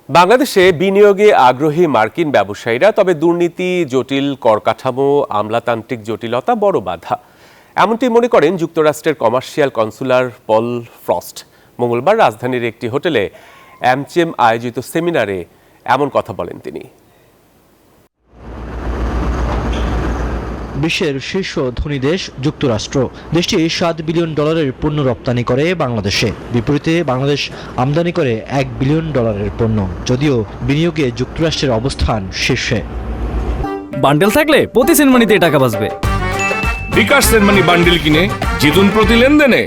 বাংলাদেশে বিনিয়োগে আগ্রহী মার্কিন ব্যবসায়ীরা, তবে দুর্নীতি, জটিল কর কাঠামো, আমলাতান্ত্রিক জটিলতা বড় বাধা। এমনটি মনে করেন যুক্তরাষ্ট্রের কমার্শিয়াল কনসুলার পল ফ্রস্ট। মঙ্গলবার রাজধানীর একটি হোটেলে অ্যামচেম আয়োজিত সেমিনারে এমন কথা বলেন তিনি। বিশ্বের শীর্ষ ধনী দেশ যুক্তরাষ্ট্র। দেশটি $7 বিলিয়ন পণ্য রপ্তানি করে বাংলাদেশে। বিপরীতে বাংলাদেশ আমদানি করে $1 বিলিয়ন পণ্য, যদিও বিনিয়োগে যুক্তরাষ্ট্রের অবস্থান শীর্ষে। বান্ডেল থাকলে প্রতি সেনমানিতে টাকা বাঁচবে। বিকাশ সেনমানি বান্ডেল কিনে জিতুন প্রতি লেনদেনে।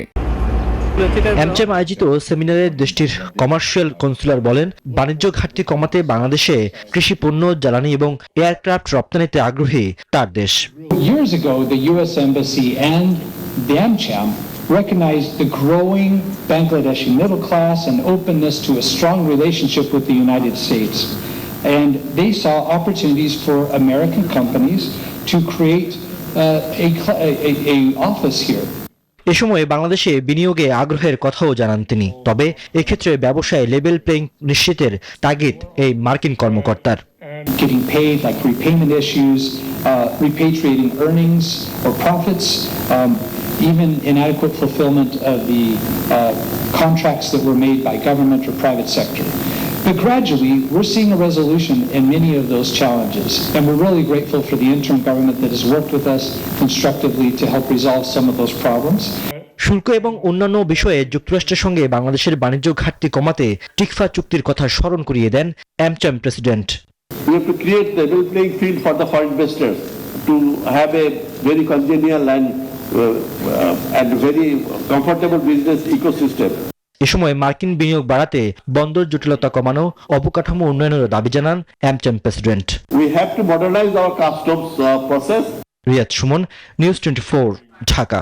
অ্যামচেম আয়োজিত সেমিনারে দেশটির কমার্শিয়াল কনসুলার বলেন, বাণিজ্য ঘাটতি কমাতে বাংলাদেশে কৃষি পণ্য, জ্বালানি এবং এয়ারক্রাফট রপ্তানিতে আগ্রহী তার দেশ। Years ago, the U.S. Embassy and the AmCham recognized the growing Bangladeshi middle class and openness to a strong relationship with the United States. And they saw opportunities for American companies to create a office here. এ সময় বাংলাদেশে বিনিয়োগে আগ্রহের কথাও জানান তিনি। তবে এক্ষেত্রে ব্যবসায় লেভেল প্লেইং নিশ্চিতের তাগিদ এই মার্কিন কর্মকর্তার। Getting paid, like repayment issues, repatriating earnings or profits, even inadequate fulfillment of the contracts that were made by government or private sector. But gradually, we're seeing a resolution in many of those challenges, and we're really grateful for the interim government that has worked with us constructively to help resolve some of those problems. শুল্ক এবং অন্যান্য বিষয়ে যুক্তরাষ্ট্রের সঙ্গে বাংলাদেশের বাণিজ্য ঘাটতি কমাতে টিকফা চুক্তির কথা স্মরণ করিয়ে দেন AmCham president. We have to create the level playing field for the foreign investors to have a very congenial and very comfortable business ecosystem. এ সময় মার্কিন বিনিয়োগ বাড়াতে বন্দর জটিলতা কমানো, অবকাঠামো উন্নয়নের দাবি জানান AmCham president. We have to modernize our customs process. Riyad Suman, news 24, Dhaka.